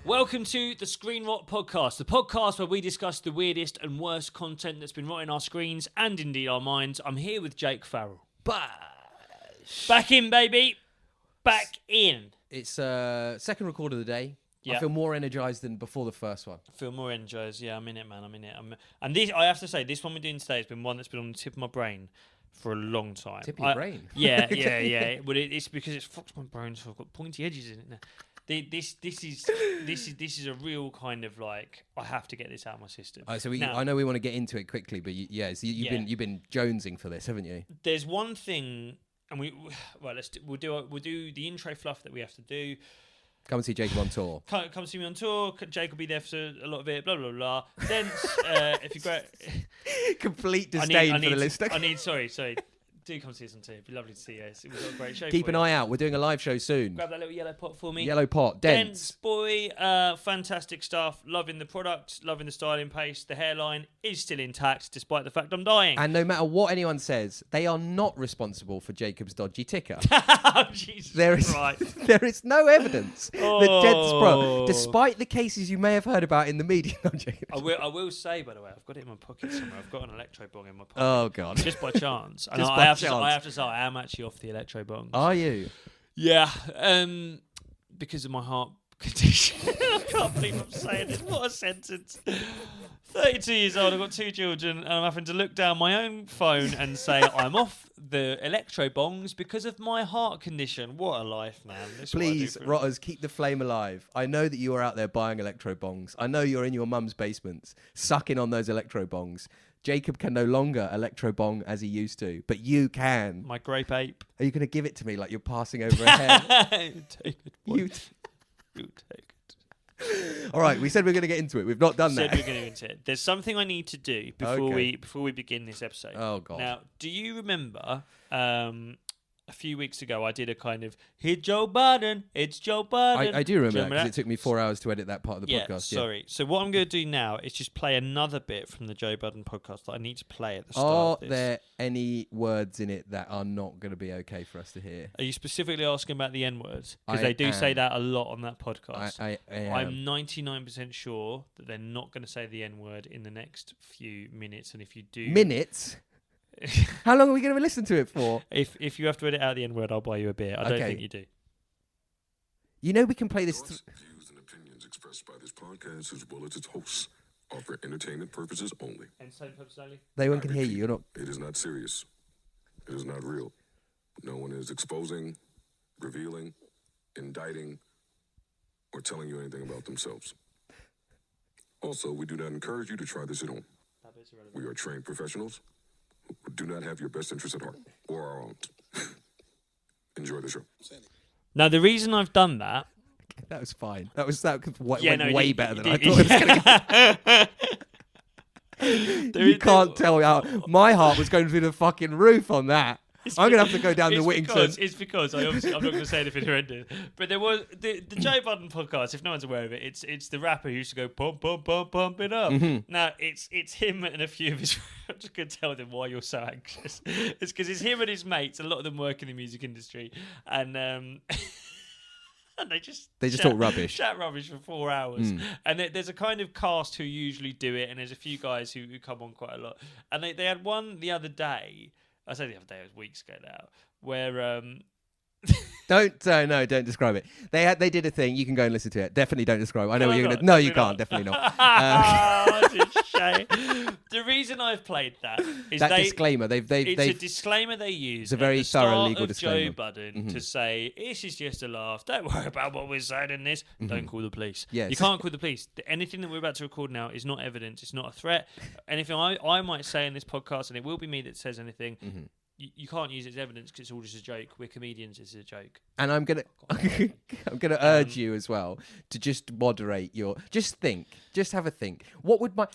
Welcome to the Screen Rot Podcast, the podcast where we discuss the weirdest and worst content that's been rotting our screens and indeed our minds. I'm here with Jake Farrell. Back in, baby. Back in. It's second record of the day. Yeah. I feel more energised than before the first one. I feel more energized. Yeah, I'm in it, man. I'm in it. And this, I have to say, this one we're doing today has been one that's been on the tip of my brain for a long time. Tip of your brain? Yeah. But it's because it's fucked my brain, so I've got pointy edges in it now. This is a real kind of like, I have to get this out of my system. So I know we want to get into it quickly, but you've been jonesing for this, haven't you? There's one thing, and we'll do the intro fluff that we have to do. Come and see Jacob on tour. Come see me on tour. Jake will be there for a lot of it. Blah blah blah. Then, if you go, complete disdain for the listener. Sorry. Do come see us on tour. It'd be lovely to see you. We've got a great show. Keep an eye out. We're doing a live show soon. Grab that little yellow pot for me. Yellow pot. Dense boy. Fantastic stuff. Loving the product. Loving the styling pace. The hairline is still intact despite the fact I'm dying. And no matter what anyone says, they are not responsible for Jacob's dodgy ticker. Oh, Jesus there is no evidence that Dense Pro, despite the cases you may have heard about in the media. I will say, by the way, I've got it in my pocket somewhere. I've got an electro bong in my pocket. Oh God! Just by chance. And I have to say, I am actually off the electro bongs. Are you? Yeah, because of my heart condition. I can't believe I'm saying this. What a sentence. 32 years old, I've got 2 children, and I'm having to look down my own phone and say I'm off the electro bongs because of my heart condition. What a life, man. Please, Rotters, keep the flame alive. I know that you are out there buying electro bongs. I know you're in your mum's basements, sucking on those electro bongs. Jacob can no longer electro bong as he used to, but you can. My grape ape. Are you going to give it to me like you're passing over a head? Take it, boy. You take it. All right, we said we are going to get into it. We've not done that. We're going to get into it. There's something I need to do before we begin this episode. Oh God! Now, do you remember a few weeks ago I did a kind of hit Joe Biden? It's Joe Biden. I do remember that because it took me 4 hours to edit that part of the podcast. Sorry. So what I'm going to do now is just play another bit from the Joe Biden podcast that I need to play at the start of this. Are there any words in it that are not going to be okay for us to hear? Are you specifically asking about the N-words? Because they do say that a lot on that podcast. I'm 99% sure that they're not going to say the N-word in the next few minutes. And if you do... Minutes? How long are we going to listen to it for? If you have to edit out the N-word, I'll buy you a beer. I don't think you do. You know we can play this... Views and opinions expressed by this podcast as well as its hosts are for entertainment purposes only. Entertainment purposes only? No one can hear you. You're not... It is not serious. It is not real. No one is exposing, revealing, indicting, or telling you anything about themselves. Also, we do not encourage you to try this at home. We are trained professionals who do not have your best interest at heart, or our own. Enjoy the show. Now, the reason I've done that... That was fine. That went way better than I thought it was going to go. You can't tell how... My heart was going through the fucking roof on that. I'm going to have to go down to Whittington. It's because I'm not going to say anything horrendous. But there was the Joe Budden podcast. If no one's aware of it, it's the rapper who used to go pump it up. Mm-hmm. Now it's him and a few of his. I'm just going to tell them why you're so anxious. It's because it's him and his mates. A lot of them work in the music industry, and and they just talk rubbish. Chat rubbish for 4 hours. And there's a kind of cast who usually do it, and there's a few guys who come on quite a lot. And they had one the other day. I say the other day, it was weeks ago now, where... Don't describe it. They did a thing. You can go and listen to it. Definitely don't describe it. I know what you're going to... No, you can't. Definitely not. It's a shame. The reason I've played that is disclaimer. It's a disclaimer they use. It's a very thorough legal disclaimer. Joe Budden to say, this is just a laugh. Don't worry about what we're saying in this. Don't call the police. Yes. You can't call the police. Anything that we're about to record now is not evidence. It's not a threat. Anything I might say in this podcast, and it will be me that says anything... You can't use it as evidence because it's all just a joke. We're comedians. It's a joke. And I'm gonna urge you as well to just moderate your. Just think. Just have a think.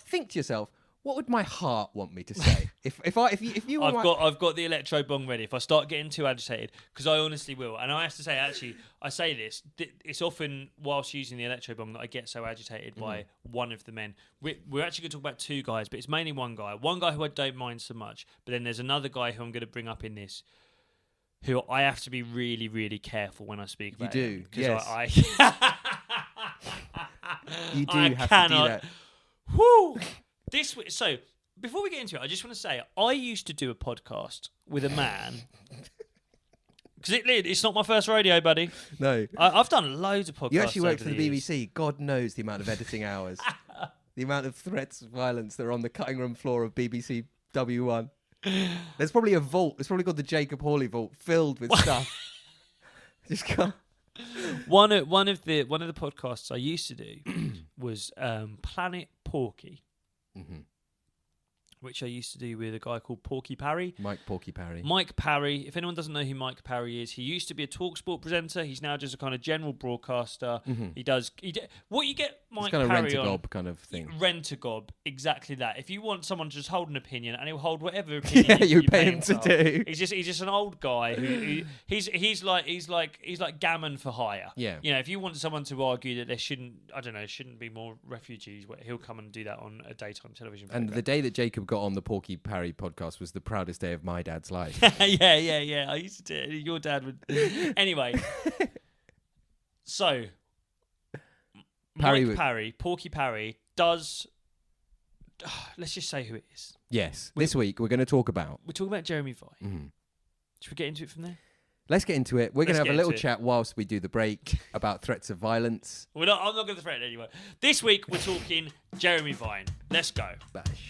Think to yourself? What would my heart want me to say? if you I've got the electro bong ready. If I start getting too agitated, because I honestly will, and I have to say, actually, I say this. It's often whilst using the electro bong that I get so agitated by one of the men. We're actually going to talk about 2 guys, but it's mainly one guy. One guy who I don't mind so much, but then there's another guy who I'm going to bring up in this, who I have to be really, really careful when I speak about. You do, because yes. You do I have cannot. to do that. Woo! So, before we get into it, I just want to say I used to do a podcast with a man. Because it's not my first rodeo, buddy. No. I've done loads of podcasts. You actually worked over for the years. BBC. God knows the amount of editing hours. The amount of threats of violence that are on the cutting room floor of BBC W1. There's probably a vault. It's probably called the Jacob Hawley vault, filled with stuff. Just can't. One of the podcasts I used to do was Planet Porky, which I used to do with a guy called Porky Parry. Mike Porky Parry. Mike Parry. If anyone doesn't know who Mike Parry is, he used to be a TalkSport presenter. He's now just a kind of general broadcaster. What you get Mike Parry on. It's kind of rent-a-gob kind of thing. Rent-a-gob, exactly that. If you want someone to just hold an opinion, and he'll hold whatever opinion you pay him to do. He's just an old guy who he's like gammon for hire. Yeah. You know, if you want someone to argue that there shouldn't be more refugees, he'll come and do that on a daytime television program. And the day that Jacob got on the Porky Parry podcast was the proudest day of my dad's life. yeah. I used to do it. Your dad would. Anyway, so Porky Parry does. Let's just say who it is. Yes. This week we're going to talk about. We're talking about Jeremy Vine. Should we get into it from there? Let's get into it. We're going to have a little chat whilst we do the break about threats of violence. I'm not going to threaten anyone. This week we're talking Jeremy Vine. Let's go. Bash.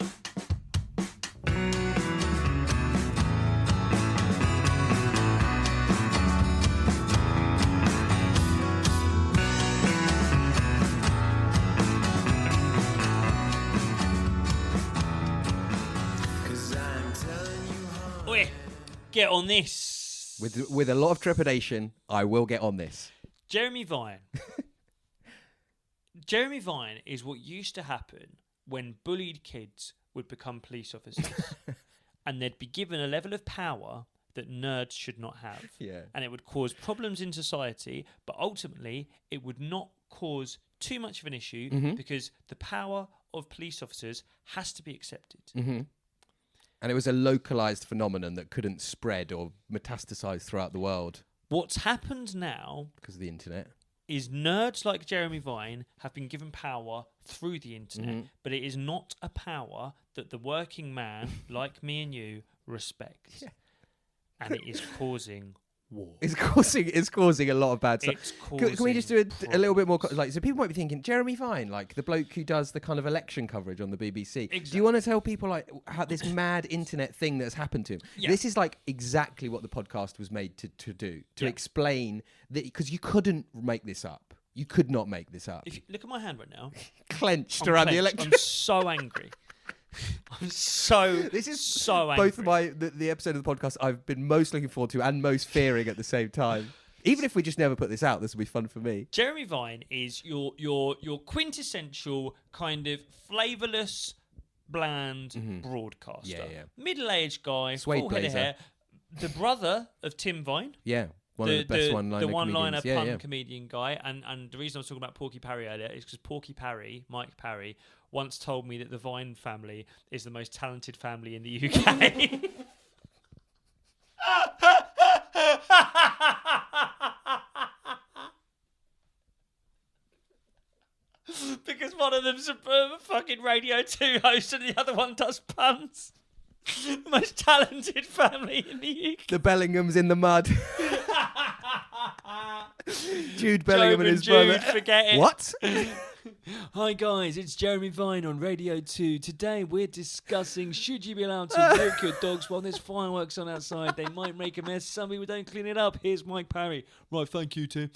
Get on this. With a lot of trepidation, I will get on this. Jeremy Vine. Jeremy Vine is what used to happen when bullied kids would become police officers. And they'd be given a level of power that nerds should not have. Yeah. And it would cause problems in society, but ultimately it would not cause too much of an issue because the power of police officers has to be accepted. And it was a localized phenomenon that couldn't spread or metastasize throughout the world. What's happened now, because of the internet, is nerds like Jeremy Vine have been given power through the internet, but it is not a power that the working man, like me and you, respects. Yeah. And it is causing war. It's causing a lot of bad stuff. Can we just do a little bit more? So people might be thinking, Jeremy Vine, like the bloke who does the kind of election coverage on the BBC. Exactly. Do you want to tell people like how this mad internet thing that's happened to him? Yeah. This is like exactly what the podcast was made to do, to explain that, because you couldn't make this up. You could not make this up. If you look at my hand right now, clenched around the election. I'm so angry. This is so angry. Both of the episode of the podcast I've been most looking forward to and most fearing at the same time. Even if we just never put this out, this will be fun for me. Jeremy Vine is your quintessential kind of flavourless, bland broadcaster. Yeah. Middle-aged guy, full head of hair. The brother of Tim Vine. Yeah. One of the best one-liner The one-liner pun comedian guy. And the reason I was talking about Porky Parry earlier is because Porky Parry, Mike Parry, once told me that the Vine family is the most talented family in the UK. Because one of them's a fucking Radio 2 host and the other one does puns. The most talented family in the UK. The Bellinghams in the mud. Jude Bellingham and his brother. Forget it. What? Hi guys, it's Jeremy Vine on Radio 2. Today we're discussing should you be allowed to walk your dogs while there's fireworks on outside. They might make a mess. Some people don't clean it up. Here's Mike Parry. Right, thank you, Tim.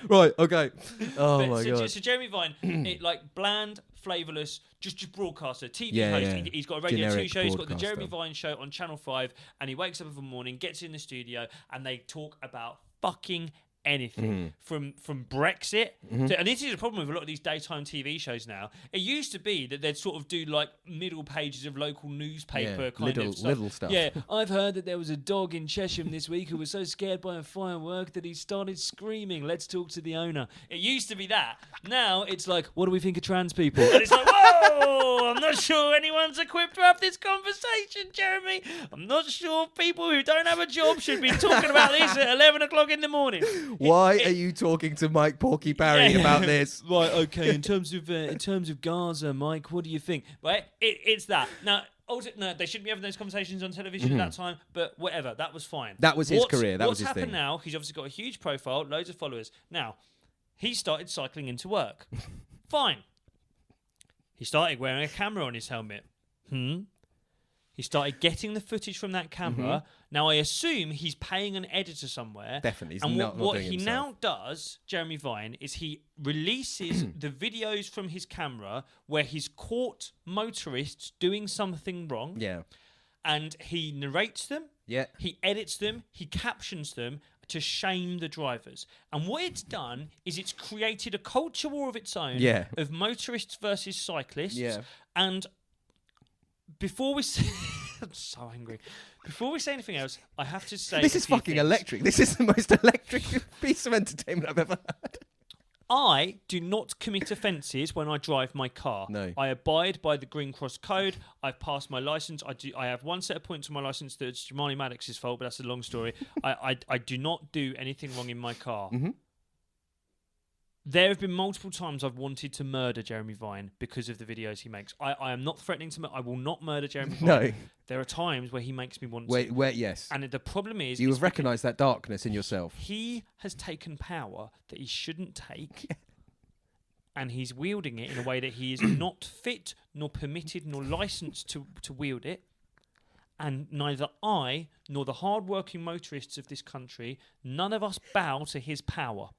Right, okay. Oh my God. So Jeremy Vine, like bland, flavourless, just broadcaster, TV host. Yeah. He's got a Radio 2 show. He's got the Jeremy Vine show on Channel 5, and he wakes up every morning, gets in the studio, and they talk about fucking anything from Brexit and this is a problem with a lot of these daytime TV shows now. It used to be that they'd sort of do like middle pages of local newspaper little stuff. Yeah, I've heard that there was a dog in Chesham this week who was so scared by a firework that he started screaming, let's talk to the owner. It used to be that. Now it's like, what do we think of trans people? And it's like, whoa, I'm not sure anyone's equipped to have this conversation, Jeremy. I'm not sure people who don't have a job should be talking about this at 11 o'clock in the morning. Why are you talking to Mike Porky Barry about this? Right, okay. In terms of Gaza, Mike, what do you think? Right, it's that. Now, no, they shouldn't be having those conversations on television at that time. But whatever, that was fine. That was his career. That was his thing. What's happened now? He's obviously got a huge profile, loads of followers. Now, he started cycling into work. Fine. He started wearing a camera on his helmet. He started getting the footage from that camera. Now, I assume he's paying an editor somewhere. Definitely. He's and not what doing he himself. now does, Jeremy Vine, is he releases the videos from his camera where he's caught motorists doing something wrong. Yeah. And he narrates them. Yeah. He edits them. He captions them to shame the drivers. And what it's done is it's created a culture war of its own of motorists versus cyclists. Yeah. And before we say... I'm so angry. Before we say anything else, I have to say... This is fucking electric. This is the most electric piece of entertainment I've ever heard. I do not commit offences when I drive my car. No. I abide by the Green Cross Code. I've passed my licence. I have one set of points on my licence that's Jamali Maddox's fault, but that's a long story. I do not do anything wrong in my car. There have been multiple times I've wanted to murder Jeremy Vine because of the videos he makes. I am not threatening to I will not murder Jeremy Vine. No. There are times where he makes me want to. Where, yes. And the problem is... You have recognised that darkness in yourself. He has taken power that he shouldn't take, and he's wielding it in a way that he is not fit, nor permitted, nor licensed to wield it. And neither I, nor the hard-working motorists of this country, none of us bow to his power.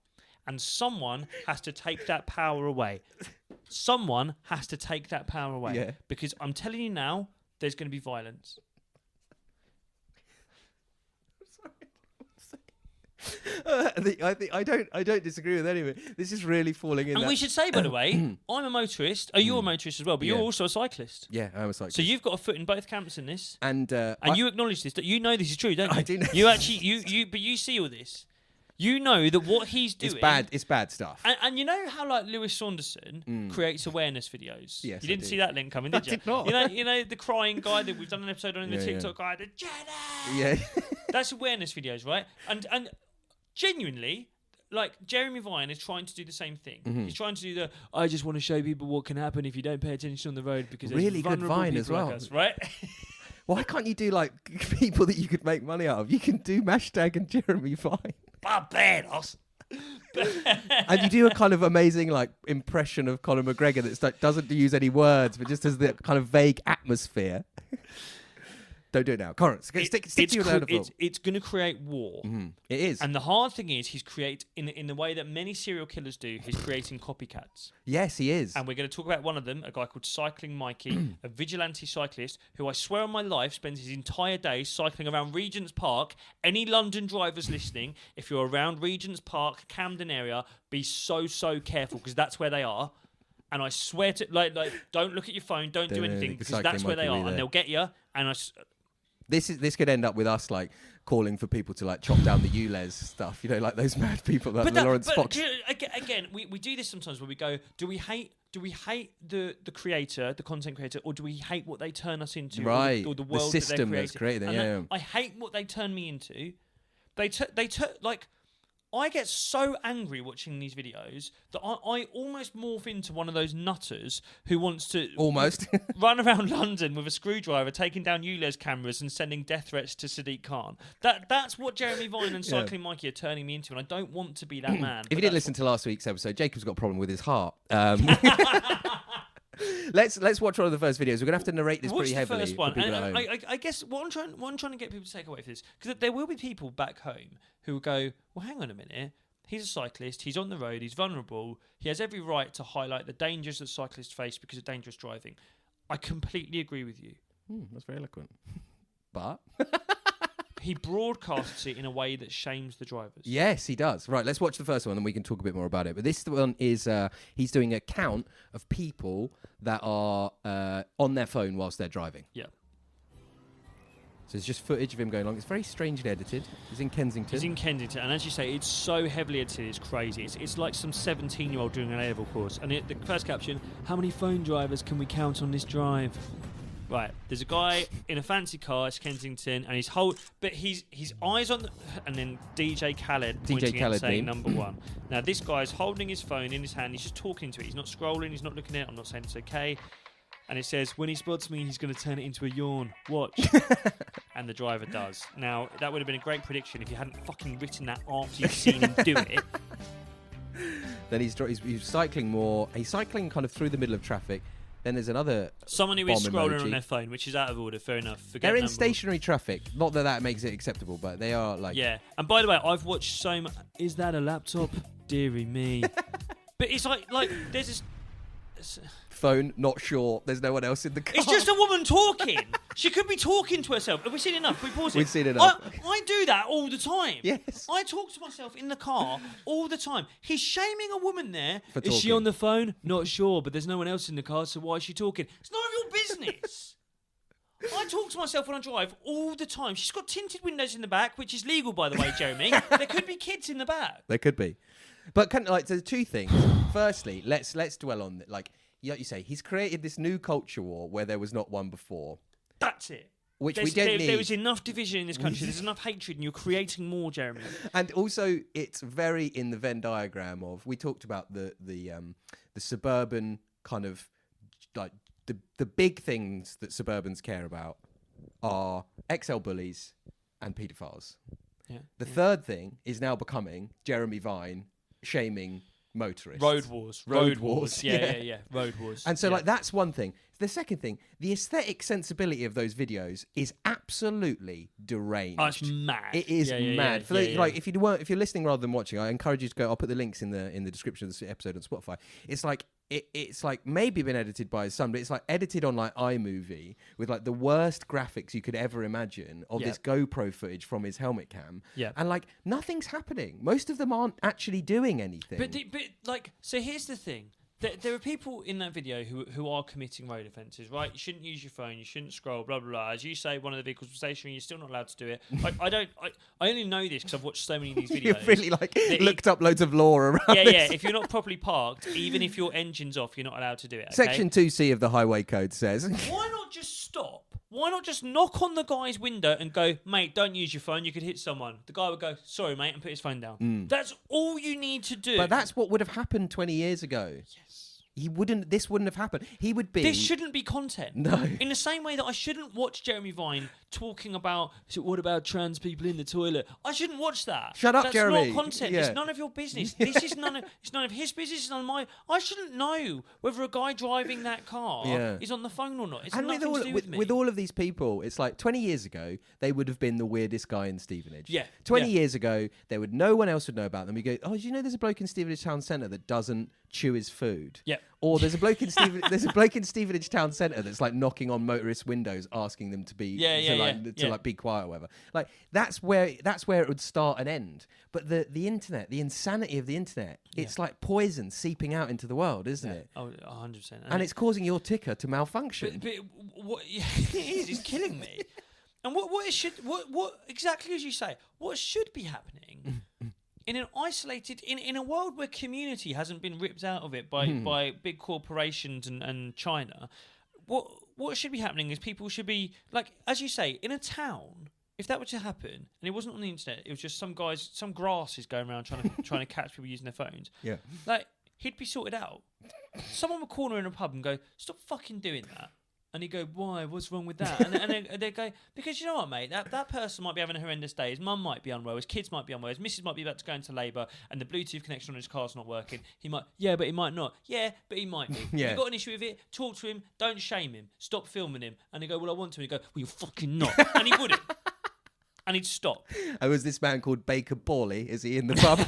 And someone has to take that power away. Someone has to take that power away. Yeah. Because I'm telling you now, there's going to be violence. I don't disagree with any of it. This is really falling in. And we should say, by the way, I'm a motorist. Oh, you're a motorist as well, but you're also a cyclist. Yeah, I'm a cyclist. So you've got a foot in both camps in this, and you acknowledge this. That you know this is true, don't you? I do know. You actually, but you see all this. You know that what he's doing... It's bad stuff. And you know how, like, Lewis Saunderson creates awareness videos? Yes, you didn't see that link coming, did you? I did not. You know the crying guy that we've done an episode on, the TikTok guy, the Jenna! Yeah. That's awareness videos, right? And genuinely, like, Jeremy Vine is trying to do the same thing. He's trying to do the, I just want to show people what can happen if you don't pay attention on the road because there's really good Vine as well. Like us, right? Why can't you do, like, people that you could make money out of? You can do hashtag and Jeremy Vine. Barbados! And you do a kind of amazing like impression of Conor McGregor that doesn't use any words but just has the kind of vague atmosphere. Don't do it now. Conor, stick to your it's going to create war. It is. And the hard thing is he's in the way that many serial killers do, he's creating copycats. Yes, he is. And we're going to talk about one of them, a guy called Cycling Mikey, a vigilante cyclist who I swear on my life spends his entire day cycling around Regent's Park. Any London drivers listening, if you're around Regent's Park, Camden area, be so careful because that's where they are. And I swear to like don't look at your phone, don't do anything because that's where they are, and they'll get you. And This could end up with us like calling for people to like chop down the ULEZ stuff, you know, like those mad people that Lawrence Fox. Again, we do this sometimes where we go, do we hate the creator, the content creator, or do we hate what they turn us into, right? Or the world the system that that's created. Yeah. I hate what they turn me into. They like. I get so angry watching these videos that I almost morph into one of those nutters who wants to run around London with a screwdriver, taking down ULEZ cameras and sending death threats to Sadiq Khan. That's what Jeremy Vine and Cycling Mikey are turning me into, and I don't want to be that man. If you didn't listen to last week's episode, Jacob's got a problem with his heart. Let's watch one of the first videos. We're gonna have to narrate this pretty heavily. Watch the first one. And I guess what I'm trying to get people to take away from this, because there will be people back home who will go, well, hang on a minute. He's a cyclist. He's on the road. He's vulnerable. He has every right to highlight the dangers that cyclists face because of dangerous driving. I completely agree with you. That's very eloquent. But he broadcasts it in a way that shames the drivers. Yes, he does. Right, let's watch the first one and we can talk a bit more about it. But this one is, he's doing a count of people that are on their phone whilst they're driving. Yeah. So it's just footage of him going along. It's very strangely edited. He's in Kensington. And as you say, it's so heavily edited, it's crazy. It's like some 17-year-old doing an A-level course. And the first caption, how many phone drivers can we count on this drive? Right, there's a guy in a fancy car, it's Kensington, and his eyes on, and then DJ Khaled pointing at saying number 1. Now this guy's holding his phone in his hand, he's just talking to it, he's not scrolling, he's not looking at it, I'm not saying it's okay. And it says, when he spots me, he's going to turn it into a yawn. Watch. And the driver does. Now, that would have been a great prediction if you hadn't fucking written that after you've seen him do it. Then he's cycling more. He's cycling kind of through the middle of traffic. Then there's another someone who is scrolling emoji on their phone, which is out of order. Fair enough. They're in stationary traffic. Not that makes it acceptable, but they are like... Yeah. And by the way, I've watched so much... Is that a laptop? Dearie me. But it's like there's this... Phone, not sure. There's no one else in the car. It's just a woman talking. She could be talking to herself. Have we seen enough? Can we pause it? We've seen enough. I do that all the time. Yes. I talk to myself in the car all the time. He's shaming a woman there. For is she talking. on the phone? Not sure, but there's no one else in the car, so why is she talking? It's none of your business. I talk to myself when I drive all the time. She's got tinted windows in the back, which is legal, by the way, Jeremy. There could be kids in the back. There could be. But there's two things. Firstly, let's dwell on like you say, he's created this new culture war where there was not one before. That's it. Which we don't need. There is enough division in this country. There's enough hatred, and you're creating more, Jeremy. And also, it's very in the Venn diagram of... We talked about the suburban kind of... like the big things that suburbans care about are XL bullies and paedophiles. Yeah. The third thing is now becoming Jeremy Vine shaming motorists. Road wars. Road wars. Yeah. Road wars. And so, that's one thing. The second thing, the aesthetic sensibility of those videos is absolutely deranged. Oh, it's mad. It is mad. If you're listening rather than watching, I encourage you to go. I'll put the links in the description of this episode on Spotify. It's like it's like maybe been edited by his son, but it's like edited on like iMovie with like the worst graphics you could ever imagine of this GoPro footage from his helmet cam. Yeah. And like nothing's happening. Most of them aren't actually doing anything. But so here's the thing. There are people in that video who are committing road offences, right? You shouldn't use your phone, you shouldn't scroll, blah, blah, blah. As you say, one of the vehicles was stationary, you're still not allowed to do it. I only know this because I've watched so many of these videos. You've really looked up loads of law around this. Yeah, if you're not properly parked, even if your engine's off, you're not allowed to do it. Okay? Section 2C of the Highway Code says... Why not just stop? Why not just knock on the guy's window and go, mate, don't use your phone, you could hit someone. The guy would go, sorry, mate, and put his phone down. That's all you need to do. But that's what would have happened 20 years ago. Yes. This wouldn't have happened. He would be... This shouldn't be content. No. In the same way that I shouldn't watch Jeremy Vine talking about, so what about trans people in the toilet? I shouldn't watch that. Shut up, Jeremy. That's not content. Yeah. It's none of your business. This is none of his business. It's none of my... I shouldn't know whether a guy driving that car is on the phone or not. It's nothing to do with me. With all of these people, it's like 20 years ago, they would have been the weirdest guy in Stevenage. Yeah. 20 years ago, no one else would know about them. You go, oh, do you know there's a bloke in Stevenage Town Centre that doesn't chew his food? Yeah. Or there's a bloke in Stevenage Town Centre that's like knocking on motorists' windows, asking them to be like be quiet or whatever. Like that's where it would start and end. But the internet, the insanity of the internet, it's like poison seeping out into the world, isn't it? Oh, 100%. And it's causing your ticker to malfunction. But what it is, it's killing me. And what exactly as you say, what should be happening in an isolated, in a world where community hasn't been ripped out of it by big corporations and China, what should be happening is people should be, like, as you say, in a town, if that were to happen, and it wasn't on the internet, it was just some grasses going around trying to catch people using their phones. Yeah. Like, he'd be sorted out. Someone would corner in a pub and go, stop fucking doing that. And he'd go, why? What's wrong with that? And they'd go, because you know what, mate? That person might be having a horrendous day. His mum might be unwell. His kids might be unwell. His missus might be about to go into labour and the Bluetooth connection on his car's not working. He might, but he might not. Yeah, but he might be. Yeah. If you've got an issue with it, talk to him. Don't shame him. Stop filming him. And he'd go, well, I want to. And he'd go, well, you're fucking not. And he wouldn't. And he'd stop. Oh, was this man called Baker Borley? Is he in the pub?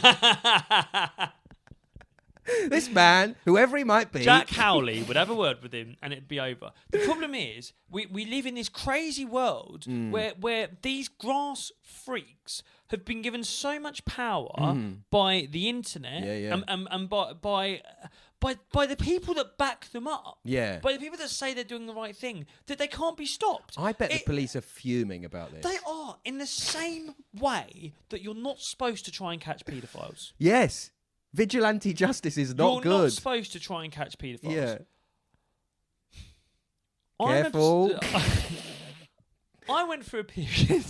This man, whoever he might be... Jack Howley would have a word with him and it'd be over. The problem is, we live in this crazy world where these grass freaks have been given so much power by the internet and by the people that back them up, by the people that say they're doing the right thing, that they can't be stopped. I bet the police are fuming about this. They are, in the same way that you're not supposed to try and catch paedophiles. Yes. Vigilante justice is not good. You're not supposed to try and catch paedophiles. Yeah. Careful. I went through a period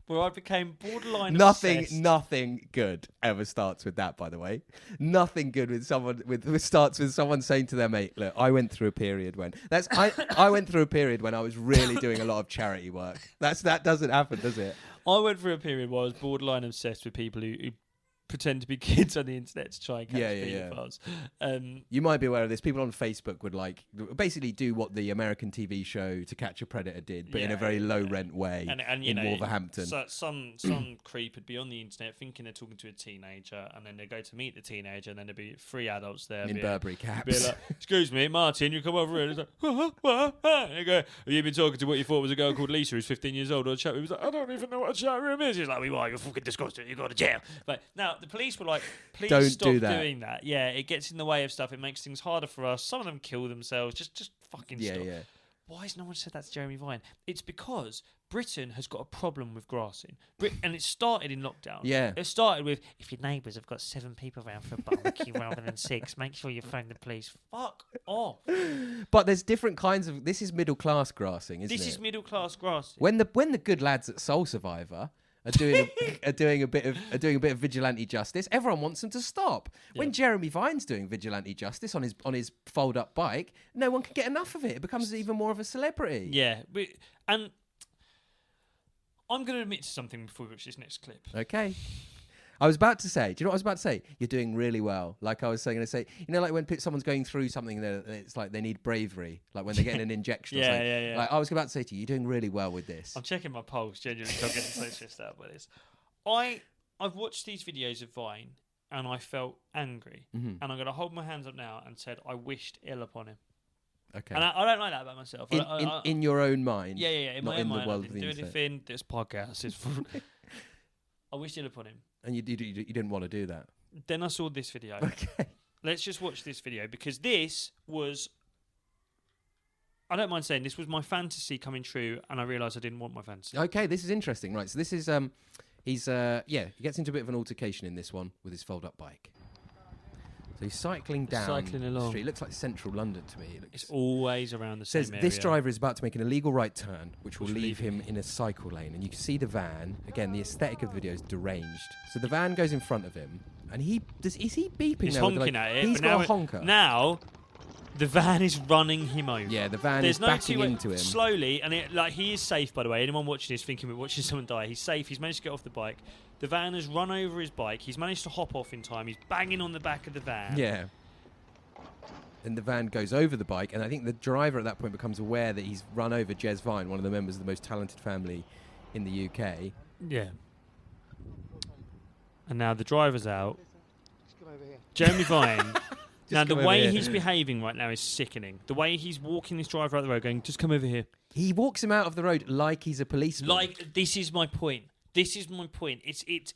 where I became borderline obsessed. Nothing good ever starts with that, by the way. Nothing good with someone starts with someone saying to their mate, "Look, I went through a period when I went through a period when I was really doing a lot of charity work." That doesn't happen, does it? I went through a period where I was borderline obsessed with people who pretend to be kids on the internet to try and catch pedophiles. You might be aware of this. People on Facebook would basically do what the American TV show To Catch a Predator did, but in a very low rent way and in Wolverhampton. So some creep would be on the internet thinking they're talking to a teenager, and then they go to meet the teenager, and then there'd be 3 adults there in Burberry caps. Be like, "Excuse me, Martin, you come over here." And it's like, what? And you go, "Have you been talking to what you thought was a girl called Lisa who's 15 years old on a chat room?" He's like, "I don't even know what a chat room is." He's like, "We are, you're fucking disgusting. You go to jail." But now the police were like, "Please don't stop do that. doing that. Yeah, it gets in the way of stuff. It makes things harder for us. Some of them kill themselves. Just fucking stop." Yeah. Why has no one said that to Jeremy Vine? It's because Britain has got a problem with grassing. And it started in lockdown. Yeah. It started with, if your neighbours have got 7 people around for a barbecue rather than 6, make sure you phone the police. Fuck off. But there's different kinds of... This is middle class grassing, isn't it? This is middle class grassing. When the good lads at Soul Survivor are doing a bit of vigilante justice, everyone wants them to stop. Yeah. When Jeremy Vine's doing vigilante justice on his fold up bike, no one can get enough of it. It becomes even more of a celebrity. Yeah, and I'm going to admit to something before we watch this next clip. Okay. I was about to say, do you know what I was about to say? You're doing really well. Like I was going to say, like when someone's going through something, it's like they need bravery, like when they're getting an injection or something. Yeah. Like I was about to say to you, you're doing really well with this. I'm checking my pulse, genuinely, I'm getting so stressed out by this. I've watched these videos of Vine, and I felt angry. Mm-hmm. And I'm going to hold my hands up now and said I wished ill upon him. Okay. And I don't like that about myself. In your own mind. Yeah. In my own mind. The world I didn't do anything. This podcast is for... I wished ill upon him. And you didn't want to do that. Then I saw this video. Okay. Let's just watch this video, because this was... I don't mind saying, this was my fantasy coming true, and I realised I didn't want my fantasy. Okay, this is interesting. Right, so this is... he gets into a bit of an altercation in this one with his fold-up bike. So he's cycling down the street. It looks like central London to me. It's always around the same area. This driver is about to make an illegal right turn, which will leave him in a cycle lane. And you can see the van. Again, the aesthetic of the video is deranged. So the van goes in front of him, and is he beeping? He's there honking at it. He's got a honker. Now, the van is running him over. Yeah, the van is backing into him. Slowly, and he is safe, by the way. Anyone watching this thinking we're watching someone die, he's safe. He's managed to get off the bike. The van has run over his bike. He's managed to hop off in time. He's banging on the back of the van. Yeah. And the van goes over the bike, and I think the driver at that point becomes aware that he's run over Jez Vine, one of the members of the most talented family in the UK. Yeah. And now the driver's out. Just come over here. Jeremy Vine. Now, the way he's behaving right now is sickening. The way he's walking this driver out the road going, "Just come over here." He walks him out of the road like he's a policeman. This is my point. It's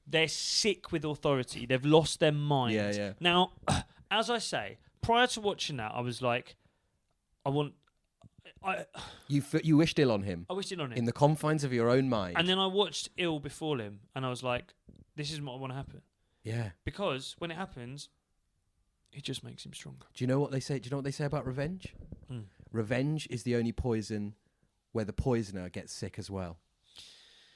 they're sick with authority. They've lost their mind. Yeah. Now, as I say, prior to watching that, I was like, You wished ill on him. I wished ill on him. In the confines of your own mind. And then I watched Ill before him, and I was like, this is what I want to happen. Yeah. Because when it happens, it just makes him stronger. Do you know what they say? Do you know what they say about revenge? Mm. Revenge is the only poison where the poisoner gets sick as well.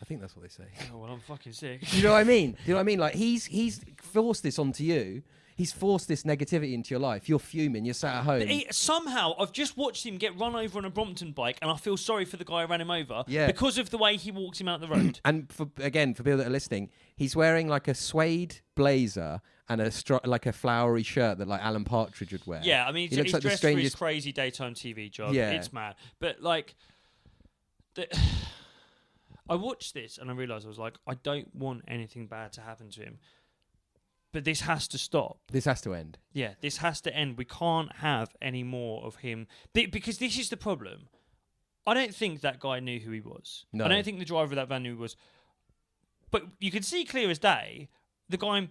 I think that's what they say. Oh, well, I'm fucking sick. Do you know what I mean? Like, he's forced this onto you. He's forced this negativity into your life. You're fuming. You're sat at home. Somehow, I've just watched him get run over on a Brompton bike, and I feel sorry for the guy who ran him over because of the way he walks him out the road. And for people that are listening, he's wearing like a suede blazer and like a flowery shirt that like Alan Partridge would wear. Yeah, I mean, he's like dressed for his crazy daytime TV job. Yeah. It's mad. But like, I watched this and I realised I was like, I don't want anything bad to happen to him. But this has to stop. This has to end. Yeah, this has to end. We can't have any more of him. Because this is the problem. I don't think that guy knew who he was. No. I don't think the driver of that van knew who he was. But you can see clear as day, the guy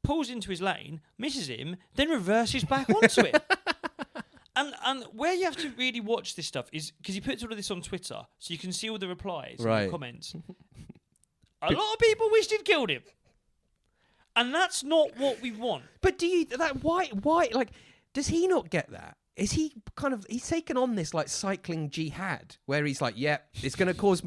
pulls into his lane, misses him, then reverses back onto it. And where you have to really watch this stuff is because he puts all of this on Twitter, so you can see all the replies and the comments. A lot of people wished he'd killed him. And that's not what we want. But why, like, does he not get that? is he he's taken on this like cycling jihad where he's like, it's going to cause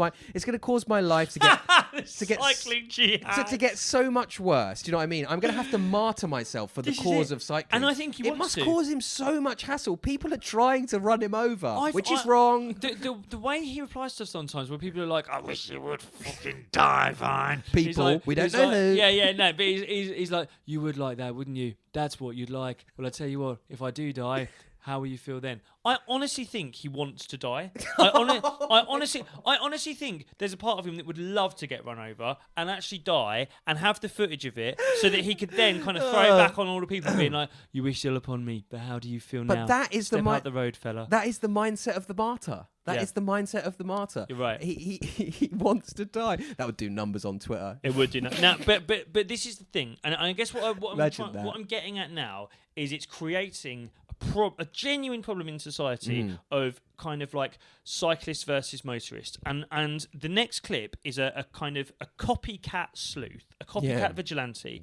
my life to get cycling jihad to get so much worse. Do you know what I mean? I'm going to have to martyr myself for the cause of cycling. And I think it must cause him so much hassle. People are trying to run him over, which is wrong. The way he replies to us sometimes, where people are like, "I wish you would fucking die, fine." People, like, we don't know who. Yeah, no, but he's like, "You would like that, wouldn't you? That's what you'd like." Well, I tell you what, if I do die, how will you feel then? I honestly think he wants to die. I honestly think there's a part of him that would love to get run over and actually die and have the footage of it so that he could then kind of throw it back on all the people being like, "You wish ill upon me, but how do you feel now?" But that is Step out the road, fella. That is the mindset of the martyr. That is the mindset of the martyr. You're right. He wants to die. That would do numbers on Twitter. It would do. Now, but this is the thing, and I guess what I'm getting at now is it's creating a genuine problem in society of kind of like cyclists versus motorists, and the next clip is a kind of a copycat sleuth, a copycat vigilante,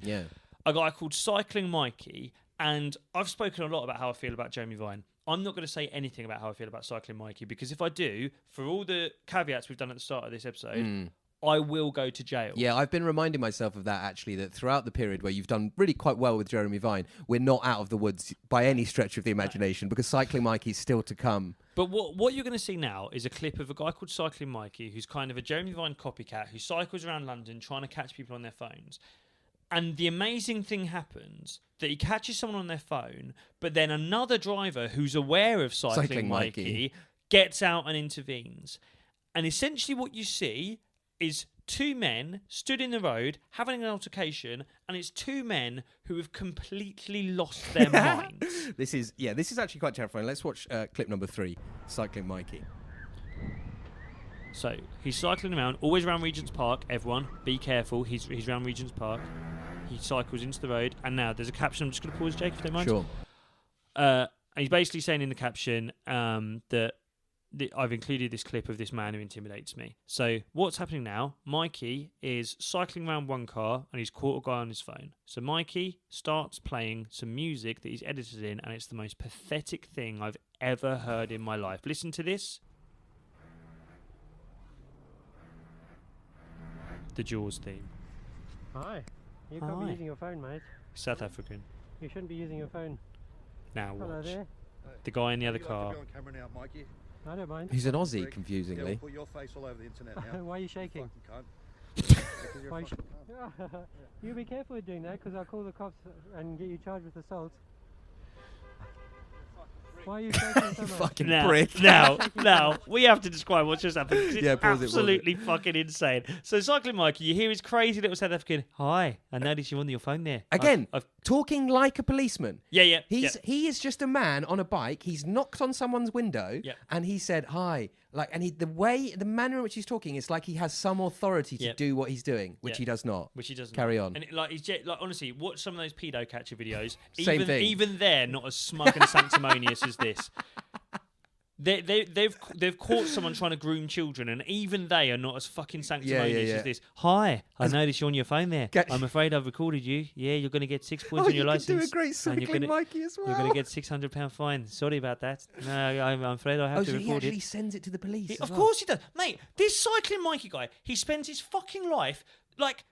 a guy called Cycling Mikey. And I've spoken a lot about how I feel about Jeremy Vine. I'm not going to say anything about how I feel about Cycling Mikey, because if I do, for all the caveats we've done at the start of this episode, I will go to jail. Yeah, I've been reminding myself of that, actually, that throughout the period where you've done really quite well with Jeremy Vine, we're not out of the woods by any stretch of the imagination, because Cycling Mikey's still to come. But what you're going to see now is a clip of a guy called Cycling Mikey, who's kind of a Jeremy Vine copycat, who cycles around London trying to catch people on their phones. And the amazing thing happens that he catches someone on their phone, but then another driver who's aware of Cycling Mikey gets out and intervenes. And essentially what you see is two men stood in the road having an altercation, and it's two men who have completely lost their minds. This is actually quite terrifying. Let's watch clip number 3, Cycling Mikey. So he's cycling around, always around Regent's Park. Everyone, be careful. He's around Regent's Park. He cycles into the road, and now there's a caption. I'm just going to pause, Jake, if you don't mind. Sure. And he's basically saying in the caption that I've included this clip of this man who intimidates me. So what's happening now? Mikey is cycling around one car, and he's caught a guy on his phone. So Mikey starts playing some music that he's edited in, and it's the most pathetic thing I've ever heard in my life. Listen to this. The Jaws theme. Hi. You can't be using your phone, mate. South African. You shouldn't be using your phone. Now Hello watch. there. The guy in the other car. Go on camera now, Mikey. I don't mind. He's an Aussie, Freak. confusingly. Yeah, we'll put your face all over the internet now. Why are you shaking? Fucking cunt. Because you're a Why fucking cunt. You be careful with doing that, because I'll call the cops and get you charged with assault. Why are you shaking so much? Fucking Now, prick. now, we have to describe what's just happened. It's Yeah, pause it, absolutely fucking insane. So, Cycling Mikey, you hear his crazy little South African, "Hi, I noticed you're on your phone there." Again, I've talking like a policeman. Yeah. He is just a man on a bike. He's knocked on someone's window, and he said hi. The manner in which he's talking is like he has some authority to do what he's doing, which he does not. Which he doesn't. Carry on. And honestly, watch some of those pedo catcher videos. Same thing. Even they're not as smug and sanctimonious as this. They've caught someone trying to groom children, and even they are not as fucking sanctimonious as this. Hi, I noticed you're on your phone there. I'm afraid I've recorded you. Yeah, you're going to get 6 points on your license. You can do a great Cycling Mikey as well. You're going to get £600 fine. Sorry about that. No, I'm afraid I have to record it. He actually sends it to the police. Of course he does, mate. This Cycling Mikey guy, he spends his fucking life like.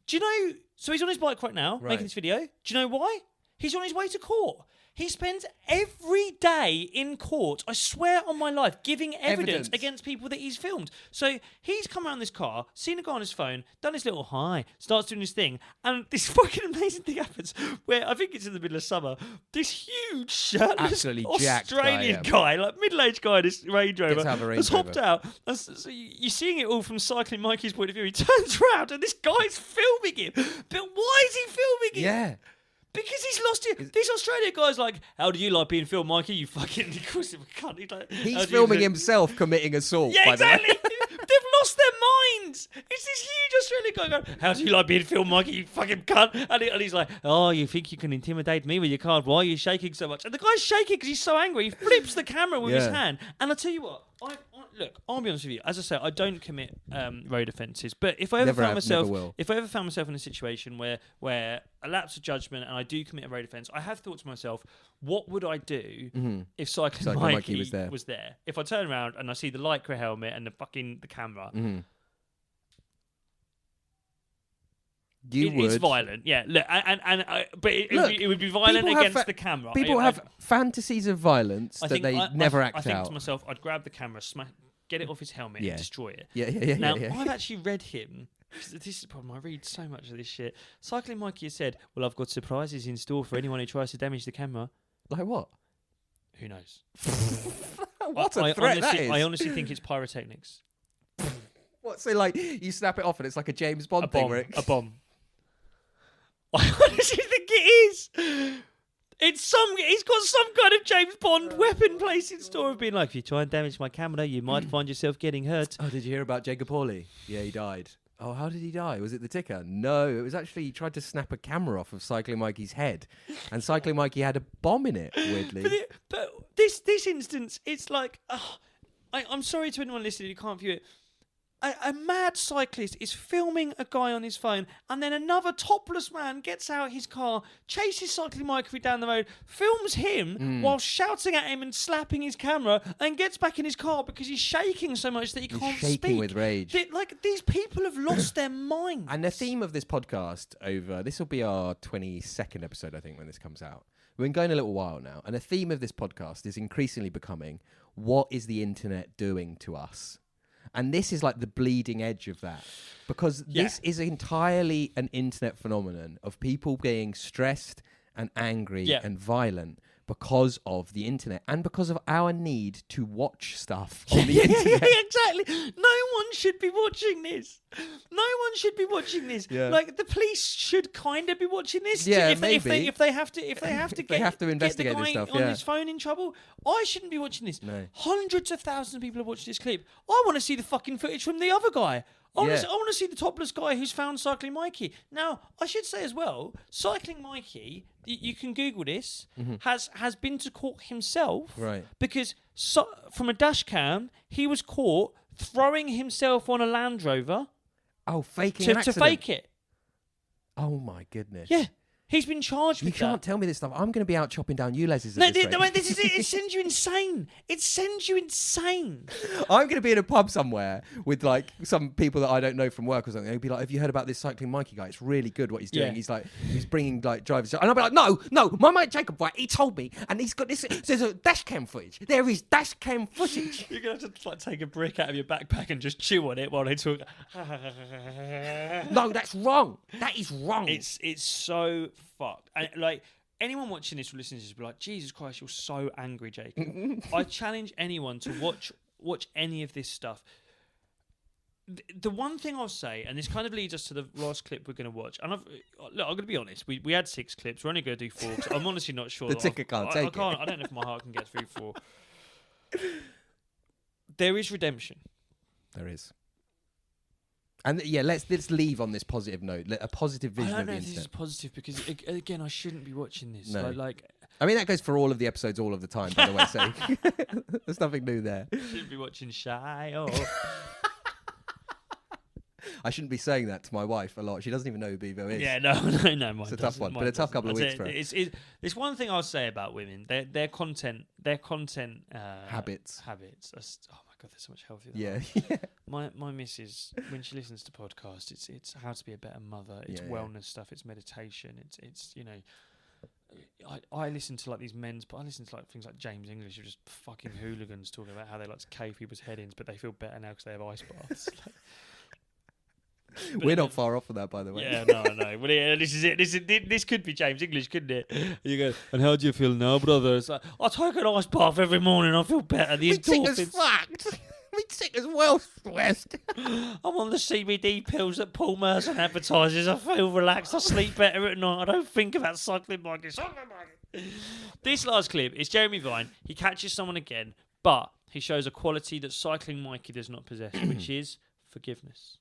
Do you know? So he's on his bike right now, making this video. Do you know why? He's on his way to court. He spends every day in court, I swear on my life, giving evidence against people that he's filmed. So he's come around this car, seen a guy on his phone, done his little hi, starts doing his thing, and this fucking amazing thing happens where I think it's in the middle of summer. This huge shirtless Australian guy, like middle-aged guy in this Range Rover, has hopped out. And so you're seeing it all from Cycling Mikey's point of view. He turns around and this guy's filming him. But why is he filming him? Yeah. Because he's lost it. This Australian guy's like, "How do you like being filmed, Mikey? You fucking cunt." He's filming himself committing assault. Yeah, exactly. They've lost their minds. It's this huge Australian guy going, "How do you like being filmed, Mikey? You fucking cunt." And he's like, "Oh, you think you can intimidate me with your card? Why are you shaking so much?" And the guy's shaking because he's so angry. He flips the camera with his hand. And I tell you what, look, I'll be honest with you. As I say, I don't commit road offences. But if I ever Never found have, myself, never will. if I ever found myself in a situation where a lapse of judgment and I do commit a road offence, I have thought to myself, what would I do if Cycling Mikey was there? If I turn around and I see the Lycra helmet and the camera. You would. It's violent, yeah. Look, but it would be violent against the camera. People have fantasies of violence that they never act out. I think to myself, I'd grab the camera, get it off his helmet, and destroy it. Yeah. Now, I've actually read him. This is the problem. I read so much of this shit. Cycling Mikey has said, "Well, I've got surprises in store for anyone who tries to damage the camera." Like what? Who knows? What a threat that is! I honestly think it's pyrotechnics. What? So like you snap it off and it's like a James Bond thing, where a bomb. I honestly think it is. He's got some kind of James Bond weapon placed in store of being like, if you try and damage my camera, you might find yourself getting hurt. Oh, did you hear about Jacob Hawley? Yeah, he died. Oh, how did he die? Was it the ticker? No, it was actually he tried to snap a camera off of Cycling Mikey's head, and Cycling Mikey had a bomb in it. Weirdly, but this instance, it's like, I'm sorry to anyone listening who can't view it. A mad cyclist is filming a guy on his phone, and then another topless man gets out his car, chases Cycling Mikey down the road, films him while shouting at him and slapping his camera, and gets back in his car because he's shaking so much that he can't speak. Shaking with rage. These people have lost their minds. And the theme of this podcast this will be our 22nd episode, I think, when this comes out. We've been going a little while now, and the theme of this podcast is increasingly becoming, what is the internet doing to us? And this is like the bleeding edge of that, because this is entirely an internet phenomenon of people being stressed and angry and violent because of the internet and because of our need to watch stuff on the internet. Exactly. No one should be watching this. Yeah. Like the police should kind of be watching this. Yeah, if they have to investigate get the guy this stuff on his phone in trouble. I shouldn't be watching this. No. Hundreds of thousands of people have watched this clip. I want to see the fucking footage from the other guy. I want to see the topless guy who's found Cycling Mikey. Now, I should say as well, Cycling Mikey, you can Google this, has been to court himself. Right. Because from a dash cam, he was caught throwing himself on a Land Rover. Oh, faking an accident. To fake it. Oh, my goodness. Yeah. He's been charged with that. You can't tell me this stuff. I'm going to be out chopping down Ulysses at this rate. This is it. It sends you insane. I'm going to be in a pub somewhere with like some people that I don't know from work or something. They'll be like, have you heard about this Cycling Mikey guy? It's really good what he's doing. Yeah. He's bringing like drivers. And I'll be like, no, my mate Jacob, right, he told me. And he's got this. There's a dash cam footage. There is dash cam footage. You're going to have to like take a brick out of your backpack and just chew on it while they talk. No, that's wrong. That is wrong. It's so fucked. And like anyone watching this or listening to this will be like, Jesus Christ, you're so angry, Jacob. I challenge anyone to watch any of this stuff. The one thing I'll say, and this kind of leads us to the last clip we're going to watch, and I'm going to be honest, we had 6 clips, we're only going to do 4, because I'm honestly not sure. The ticker can't take it. I don't know if my heart can get through 4. There is redemption. There is. And let's leave on this positive note. A positive vision of the internet. I don't know if this is positive because, again, I shouldn't be watching this. No. I mean, that goes for all of the episodes all of the time, by the way, so there's nothing new there. I shouldn't be watching Shy. I shouldn't be saying that to my wife a lot. She doesn't even know who Bevo is. Yeah, no. It's a tough one, but a tough couple of weeks for her. It's one thing I'll say about women. Their content habits. Oh my God, they're so much healthier. Yeah. My missus, when she listens to podcasts, it's how to be a better mother. It's wellness stuff. It's meditation. It's you know. I listen to like these men's, but I listen to like things like James English, who are just fucking hooligans talking about how they like to cave people's head-ins, but they feel better now because they have ice baths. We're not far off from that, by the way. Yeah, no. Well, this is it. This could be James English, couldn't it? You go, and how do you feel now, brother? It's like, I take an ice bath every morning. I feel better. The endorphins. Fucked. Me sick as well stressed. I'm on the CBD pills that Paul Merson advertises. I feel relaxed. I sleep better at night. I don't think about Cycling Mikey. This last clip is Jeremy Vine. He catches someone again, but he shows a quality that Cycling Mikey does not possess, which is forgiveness.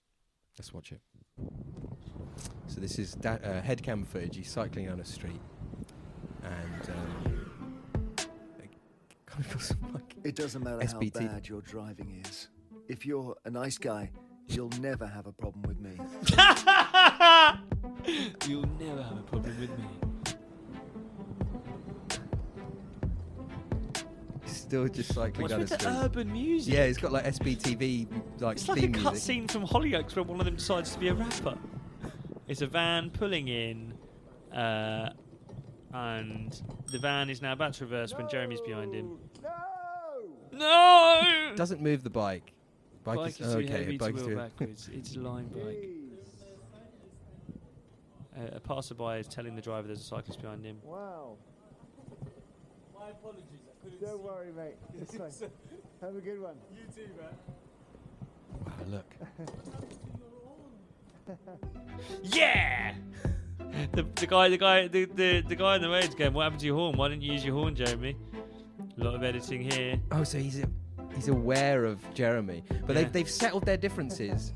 Let's watch it. So this is headcam footage. He's cycling down a street, and it doesn't matter SBT. how bad your driving is. If you're a nice guy, you'll never have a problem with me. You'll never have a problem with me. Still just cycling What's down with the the street. urban music? Yeah, it's got like SBTV like It's like a theme music. cutscene from Hollyoaks where one of them decides to be a rapper. It's a van pulling in, and the van is now about to reverse when Jeremy's behind him. No! Doesn't move the bike. Bike is too okay. heavy to Bike's wheel too backwards. It's a line bike. A passerby is telling the driver there's a cyclist behind him. Wow. My apologies. Don't worry, mate. It's fine. Have a good one. You too, man. Wow, look. Yeah! the guy in the road's going, what happened to your horn? Why didn't you use your horn, Jeremy? A lot of editing here. Oh, so he's aware of Jeremy, but Yeah. they've settled their differences.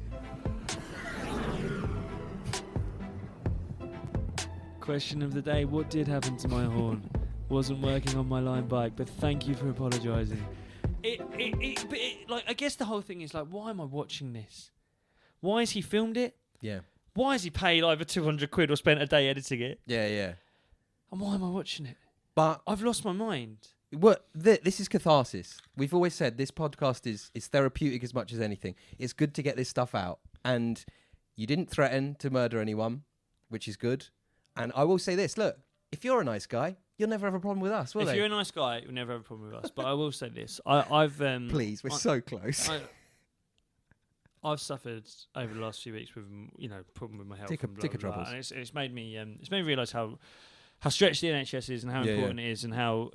Question of the day, what did happen to my horn? Wasn't working on my line bike, but thank you for apologising. Like, I guess the whole thing is like, why am I watching this? Why has he filmed it? Yeah. Why has he paid over 200 quid or spent a day editing it? Yeah. And why am I watching it? But I've lost my mind. this is catharsis. We've always said this podcast is therapeutic as much as anything. It's good to get this stuff out. And you didn't threaten to murder anyone, which is good. And I will say this, look, if you're a nice guy, you'll never have a problem with us, will If they? you're a nice guy, you'll never have a problem with us. But I will say this. I've Please, we're so close. I've suffered over the last few weeks with problem with my health. Ticker troubles. And it's made me realise how stretched the NHS is and how important it is and how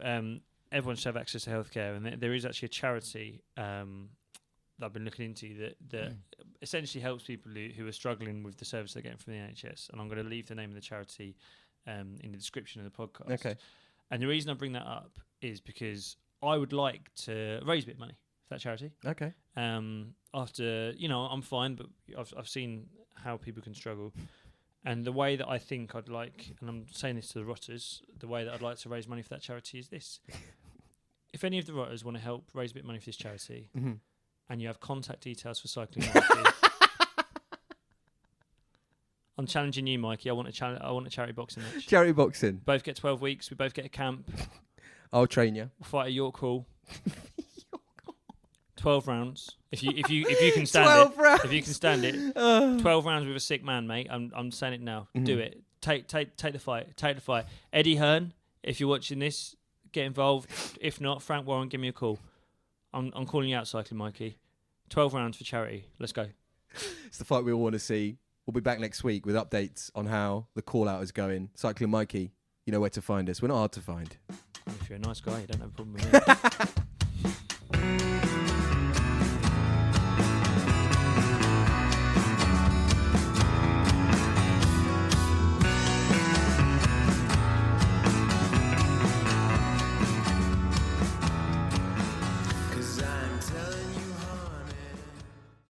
everyone should have access to healthcare. And there is actually a charity that I've been looking into that essentially helps people who are struggling with the service they're getting from the NHS. And I'm going to leave the name of the charity in the description of the podcast. Okay. And the reason I bring that up is because I would like to raise a bit of money for that charity. Okay. After, I'm fine, but I've seen how people can struggle. And the way that I think I'd like, and I'm saying this to the rotters, the way that I'd like to raise money for that charity is this. If any of the rotters want to help raise a bit of money for this charity, and you have contact details for Cycling Mikey, I'm challenging you, Mikey. I want a charity boxing match. Charity boxing. Both get 12 weeks. We both get a camp. I'll train you. We'll fight at York Hall. 12 rounds. If you can stand 12 it. rounds. If you can stand it. 12 rounds with a sick man, mate. I'm saying it now. Do it. Take the fight. Take the fight. Eddie Hearn, if you're watching this, get involved. If not, Frank Warren, give me a call. I'm calling you out, Cycling Mikey. 12 rounds for charity. Let's go. It's the fight we all want to see. We'll be back next week with updates on how the call out is going. Cycling Mikey, you know where to find us. We're not hard to find. If you're a nice guy, you don't have a problem with me.